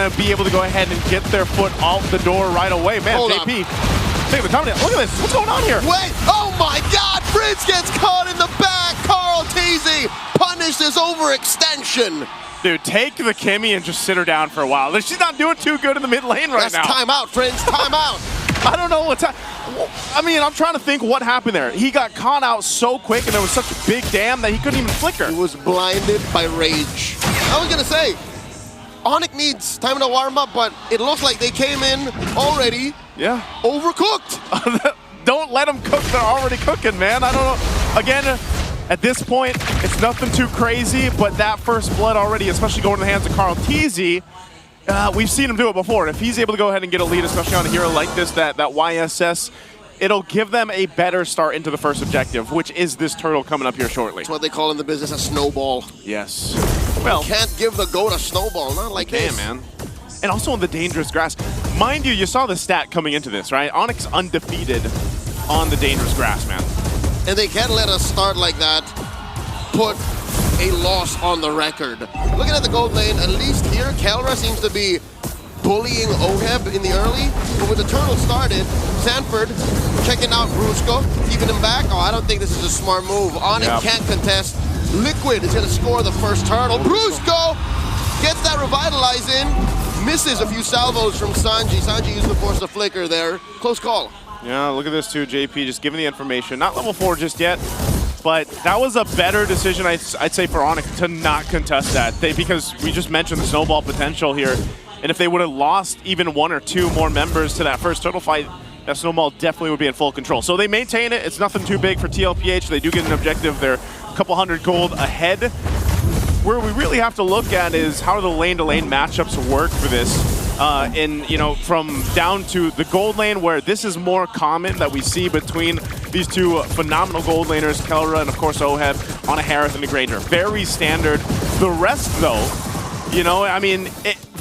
and be able to go ahead and get their foot out the door right away. Man, Hold JP, take the comment. Look at this. What's going on here? Wait, oh my God, Prince gets caught in the back. Carl Teasy punished his overextension. Dude, take the Kimmy and just sit her down for a while. She's not doing too good in the mid lane right now. That's timeout, friends, timeout. I don't know what's I mean, I'm trying to think what happened there. He got caught out so quick, and there was such a big dam that he couldn't even flicker. He was blinded by rage. I was gonna say, ONIC needs time to warm up, but it looks like they came in already overcooked. Don't let them cook. They're already cooking, man. I don't know. Again, at this point, it's nothing too crazy, but that first blood already, especially going in the hands of Carl Teasy, we've seen him do it before. And if he's able to go ahead and get a lead, especially on a hero like this, that YSS, it'll give them a better start into the first objective, which is this turtle coming up here shortly. That's what they call in the business a snowball. Yes. Well, you can't give the goat a snowball, not like this. Man. And also in the dangerous grass. Mind you, you saw the stat coming into this, right? ONIC's undefeated on the dangerous grass, man. And they can't let us start like that, put a loss on the record. Looking at the gold lane, at least here, Kelra seems to be bullying Oheb in the early, but when the turtle started, Sanford checking out Brusco, keeping him back. Oh, I don't think this is a smart move. ONIC can't contest. Liquid is going to score the first turtle. Brusco gets that revitalize in, misses a few salvos from Sanji. Sanji used to force the flicker there. Close call. Yeah, look at this too, JP, just giving the information. Not level 4 just yet, but that was a better decision, I'd say, for ONIC to not contest that. Because we just mentioned the snowball potential here, and if they would have lost even 1 or 2 more members to that first turtle fight, that snowball definitely would be in full control. So they maintain it. It's nothing too big for TLPH. They do get an objective. They're a couple hundred gold ahead. Where we really have to look at is how do the lane-to-lane matchups work for this. From down to the gold lane, where this is more common that we see between these two phenomenal gold laners, Kelra and of course Oheb, on a Harith and a Granger. Very standard. The rest, though,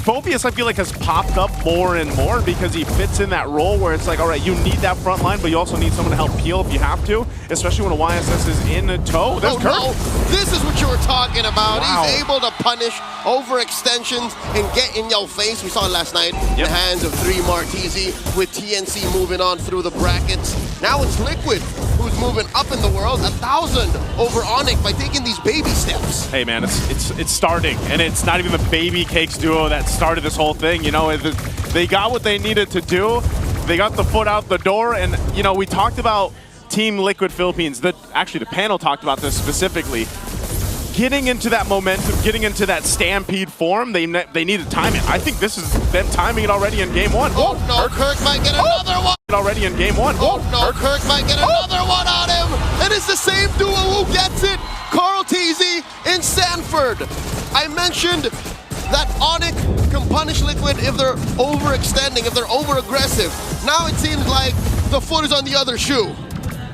Phobius, I feel like, has popped up more and more because he fits in that role where it's like, all right, you need that front line, but you also need someone to help peel if you have to, especially when a YSS is in a tow. There's Kirk. No. This is what you were talking about. Wow. He's able to punish overextensions and get in your face. We saw it last night in the hands of 3 Martisi with TNC moving on through the brackets. Now it's Liquid who's moving up in the world, 1,000 over ONIC by taking these baby steps. Hey man, it's starting, and it's not even the baby cakes duo that started this whole thing. They got what they needed to do. They got the foot out the door, and we talked about Team Liquid Philippines. Actually, the panel talked about this specifically. Getting into that momentum, getting into that stampede form, they need to time it. I think this is them timing it already in game 1. Oh no, Kirk might get another one. Already in game 1. Oh no, Kirk might get another one on him. And it's the same duo who gets it. Carl Teasy and Sanford. I mentioned that ONIC can punish Liquid if they're overextending, if they're over-aggressive. Now it seems like the foot is on the other shoe.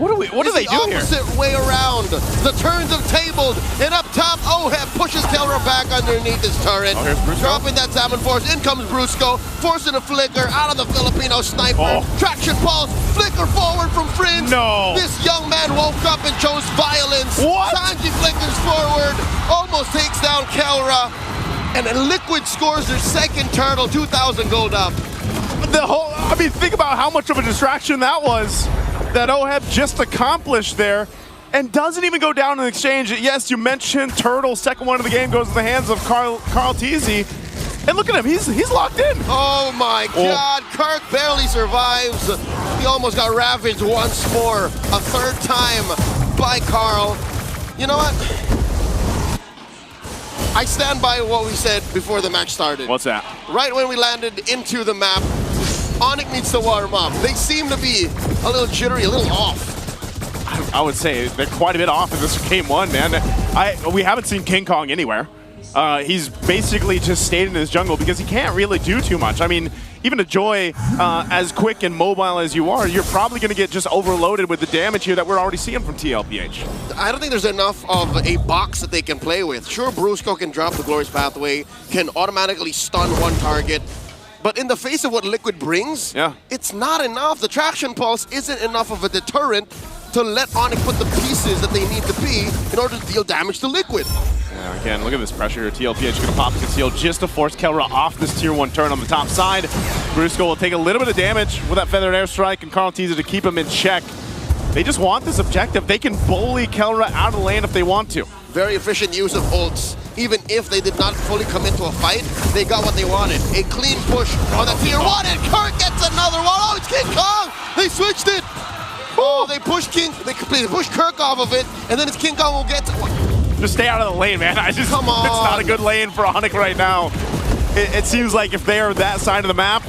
What do they do here? Opposite way around. The turns have tabled, and up top, Oheb pushes Kelra back underneath his turret. Dropping that Salmon Force. In comes Brusco, forcing a flicker out of the Filipino sniper. Traction pulse, flicker forward from Prince. No. This young man woke up and chose violence. What? Sanji flickers forward, almost takes down Kelra, and then Liquid scores their second turtle, 2,000 gold up. Think about how much of a distraction that was. That Oheb just accomplished there, and doesn't even go down in exchange. Yes, you mentioned Turtle, second one of the game goes in the hands of Carl Teasy, and look at him, he's locked in. Oh my God, Kirk barely survives. He almost got ravaged once more, a third time by Carl. You know what? I stand by what we said before the match started. What's that? Right when we landed into the map, ONIC needs to warm up. They seem to be a little jittery, a little off. I would say they're quite a bit off in this game 1, man. We haven't seen King Kong anywhere. He's basically just stayed in his jungle because he can't really do too much. I mean, even a Joy, as quick and mobile as you are, you're probably going to get just overloaded with the damage here that we're already seeing from TLPH. I don't think there's enough of a box that they can play with. Sure, Brusco can drop the Glorious Pathway, can automatically stun one target, but in the face of what Liquid brings, it's not enough. The Traction Pulse isn't enough of a deterrent to let ONIC put the pieces that they need to be in order to deal damage to Liquid. Yeah, again, look at this pressure here. TLPH going to pop Conceal just to force Kelra off this Tier 1 turn on the top side. Brusco will take a little bit of damage with that Feathered Airstrike, and Carl Teaser to keep him in check. They just want this objective. They can bully Kelra out of the lane if they want to. Very efficient use of ults. Even if they did not fully commit to a fight, they got what they wanted. A clean push on the Tier 1, and Kirk gets another one. Oh, it's King Kong! They switched it! Oh, they pushed Kirk off of it, and then it's King Kong who gets it. Just stay out of the lane, man. Come on. It's not a good lane for ONIC right now. It seems like if they are that side of the map,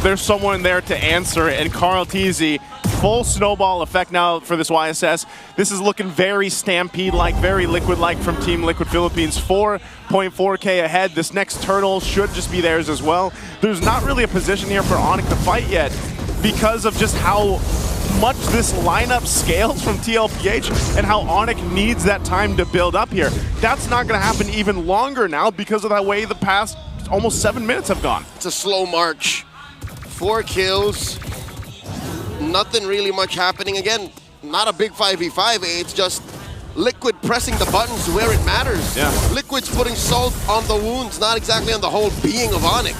there's someone there to answer it, and Carl Teasy, full snowball effect now for this YSS. This is looking very Stampede-like, very Liquid-like from Team Liquid Philippines. 4.4K ahead. This next turtle should just be theirs as well. There's not really a position here for ONIC to fight yet because of just how much this lineup scales from TLPH and how ONIC needs that time to build up here. That's not going to happen even longer now because of the way the past almost 7 minutes have gone. It's a slow march. 4 kills. Nothing really much happening. Again, not a big 5v5. It's just Liquid pressing the buttons where it matters. Yeah. Liquid's putting salt on the wounds, not exactly on the whole being of ONIC.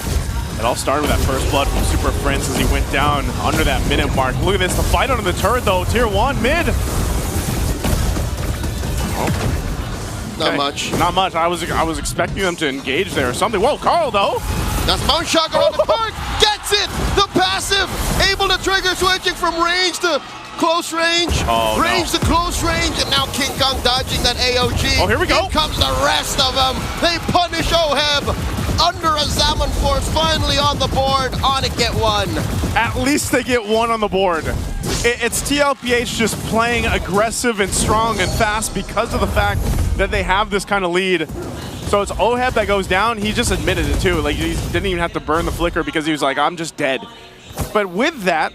It all started with that first blood from Super Prince as he went down under that minute mark. Look at this, the fight under the turret though. Tier 1 mid. Oh. Not much. Not much. I was expecting them to engage there or something. Whoa, Carl though. That's Mount Shocker on the park. Gets it. The passive. Able to trigger, switching from range to close range. Oh, range to close range. And now King Kong dodging that AOG. Oh, here we go. Here comes the rest of them. They punish OHEB. Under a Zaman Force, finally on the board. ONIC get one. At least they get one on the board. It's TLPH just playing aggressive and strong and fast because of the fact that they have this kind of lead. So it's OHEB that goes down. He just admitted it too. Like, he didn't even have to burn the flicker because he was like, I'm just dead. But with that,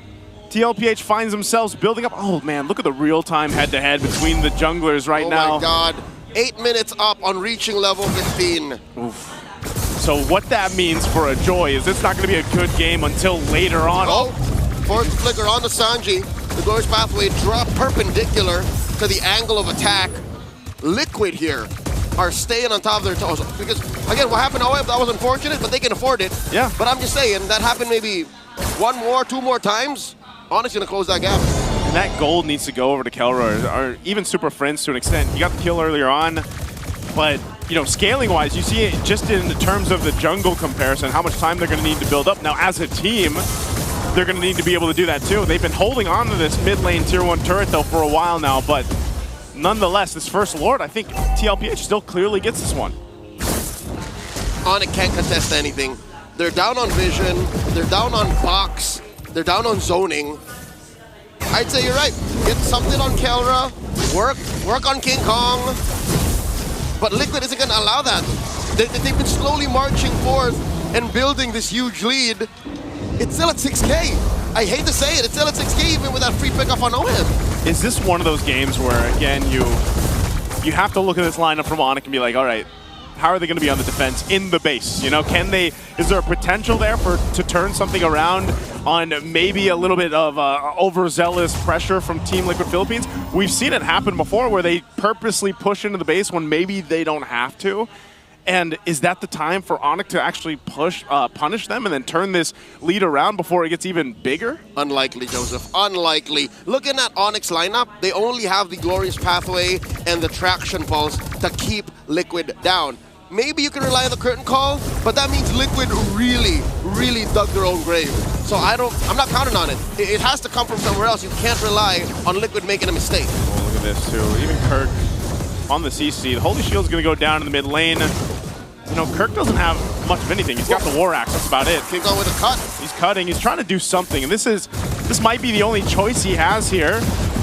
TLPH finds themselves building up. Oh man, look at the real-time head-to-head between the junglers right now. Oh my god. 8 minutes up on reaching level 15. Oof. So what that means for a Joy is it's not going to be a good game until later on. Oh, force flicker on the Sanji. The Glorious Pathway drop perpendicular to the angle of attack. Liquid here are staying on top of their toes. Because, again, what happened to OHEB, that was unfortunate, but they can afford it. Yeah. But I'm just saying, that happened maybe 1 more, 2 more times. ONIC's going to close that gap. And that gold needs to go over to Kelra, or even Super Friends to an extent. He got the kill earlier on, but you know, scaling-wise, you see it just in terms of the jungle comparison, how much time they're going to need to build up. Now, as a team, they're going to need to be able to do that too. They've been holding on to this mid-lane Tier 1 turret, though, for a while now, but nonetheless, this first Lord, I think TLPH still clearly gets this one. ONIC can't contest anything. They're down on vision, they're down on box, they're down on zoning. I'd say you're right. Get something on Kelra, work on King Kong. But Liquid isn't going to allow that. They've been slowly marching forth and building this huge lead. It's still at 6K. I hate to say it, it's still at 6K even with that free pickup on OHEB. Is this one of those games where, again, you have to look at this lineup from ONIC and be like, all right, how are they going to be on the defense in the base? You know, is there a potential there to turn something around on maybe a little bit of overzealous pressure from Team Liquid Philippines? We've seen it happen before where they purposely push into the base when maybe they don't have to. And is that the time for ONIC to actually punish them and then turn this lead around before it gets even bigger? Unlikely, Joseph. Unlikely. Looking at ONIC's lineup, they only have the Glorious Pathway and the Traction Pulse to keep Liquid down. Maybe you can rely on the curtain call, but that means Liquid really, really dug their own grave. So I'm not counting on it. It has to come from somewhere else. You can't rely on Liquid making a mistake. Oh, look at this too. Even Kirk on the CC. The Holy Shield's gonna go down in the mid lane. You know, Kirk doesn't have much of anything. He's got the War Axe, that's about it. King Kong with a cut. He's cutting, he's trying to do something, and this might be the only choice he has here.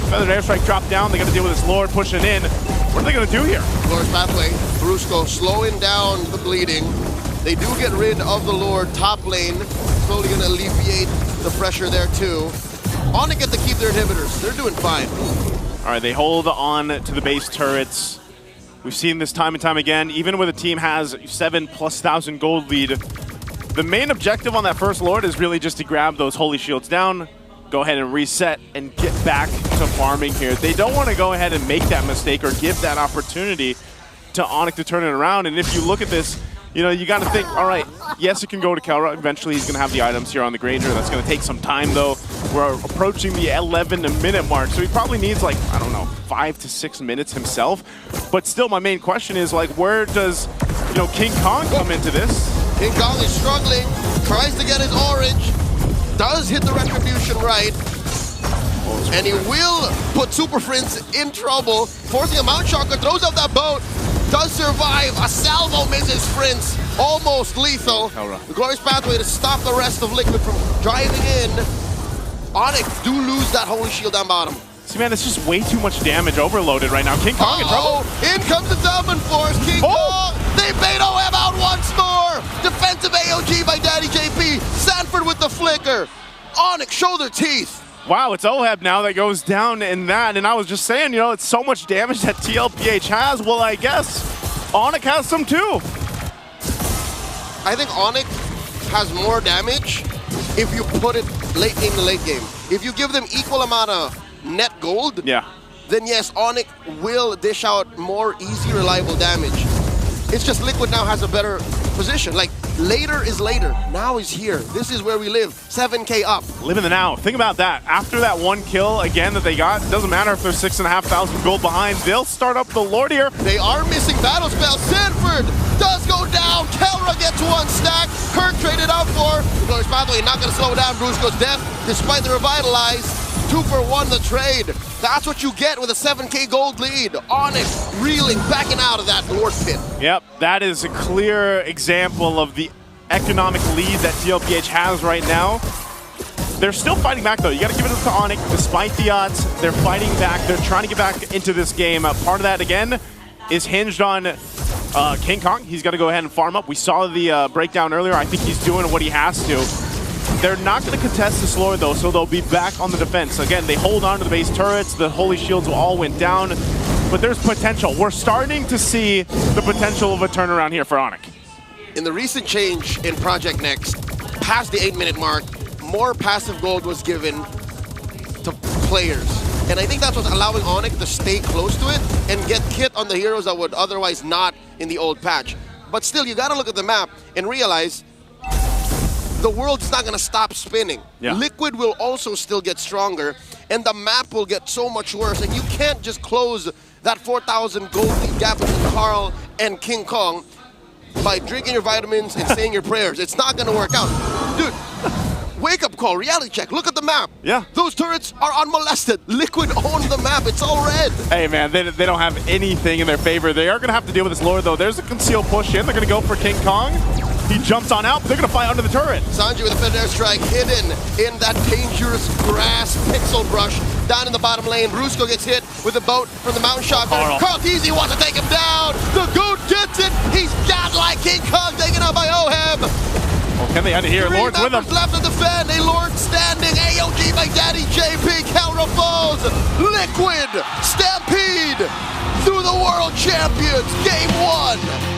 Feathered Airstrike dropped down, they gotta deal with this Lord pushing in. What are they gonna do here? Glorious Pathway, Brusco slowing down the bleeding. They do get rid of the Lord top lane. Slowly gonna alleviate the pressure there too. ONIC get to keep their inhibitors. They're doing fine. All right, they hold on to the base turrets. We've seen this time and time again, even when a team has 7,000+ gold lead. The main objective on that first Lord is really just to grab those Holy Shields down, go ahead and reset, and get back to farming here. They don't want to go ahead and make that mistake or give that opportunity to ONIC to turn it around. And if you look at this, you know, you got to think, all right, yes, it can go to Kelra. Eventually, he's going to have the items here on the Granger. That's going to take some time, though. We're approaching the 11-minute mark, so he probably needs, like, I don't know, 5 to 6 minutes himself. But still, my main question is, like, where does, you know, King Kong come into this? King Kong is struggling, tries to get his orange, does hit the retribution right, and he will put Super Prince in trouble, forcing a Mount Shocker, throws out that boat, does survive. A salvo misses Prince, almost lethal. The Glorious Pathway to stop the rest of Liquid from driving in. ONIC do lose that Holy Shield down bottom. See, man, it's just way too much damage overloaded right now. King Kong in trouble. In comes the Dominant Force. King Kong, they bait OM out once more. Defensive AOG by Daddy JP. Sanford with the flicker. ONIC show their teeth. Wow, it's OHEB now that goes down in that, and I was just saying, you know, it's so much damage that TLPH has. Well, I guess ONIC has some too. I think ONIC has more damage if you put it late in the late game. If you give them equal amount of net gold, yeah, then yes, ONIC will dish out more easy, reliable damage. It's just Liquid now has a better position. Like, later is later. Now is here. This is where we live. 7K up. Live in the now. Think about that. After that one kill again that they got, it doesn't matter if they're 6,500 gold behind. They'll start up the Lord here. They are missing battle spell. Sanford does go down. Kelra gets one stack. Kirk traded out for. The Glorious Pathway not going to slow down Brusco's death despite the revitalize. 2 for 1 the trade. That's what you get with a 7K gold lead. ONIC reeling, backing out of that Lord pit. Yep, that is a clear example of the economic lead that TLPH has right now. They're still fighting back, though. You got to give it up to ONIC. Despite the odds, they're fighting back. They're trying to get back into this game. Part of that, again, is hinged on King Kong. He's got to go ahead and farm up. We saw the breakdown earlier. I think he's doing what he has to. They're not going to contest this Lord, though, so they'll be back on the defense. Again, they hold on to the base turrets. The Holy Shields all went down, but there's potential. We're starting to see the potential of a turnaround here for ONIC. In the recent change in Project Next, past the 8-minute mark, more passive gold was given to players. And I think that's what's allowing ONIC to stay close to it and get kit on the heroes that would otherwise not in the old patch. But still, you got to look at the map and realize the world's not going to stop spinning. Yeah. Liquid will also still get stronger, and the map will get so much worse, and you can't just close that 4,000 gold lead gap between Carl and King Kong by drinking your vitamins and saying your prayers. It's not going to work out. Dude, wake up call, reality check, look at the map. Yeah. Those turrets are unmolested. Liquid owns the map, it's all red. Hey, man, they don't have anything in their favor. They are going to have to deal with this Lord, though. There's a concealed push in. They're going to go for King Kong. He jumps on out, but they're going to fight under the turret. Sanji with a Fed Airstrike hidden in that dangerous grass pixel brush down in the bottom lane. Brusco gets hit with a boat from the Mount Shocker. Carl Teasy wants to take him down. The Goat gets it. He's godlike. King Kong taken out by OHEB. Well, can they end it here? Lord's with him. Left to defend. A Lord standing. AOG by Daddy JP. Kelra falls. Liquid Stampede through the World Champions. Game 1.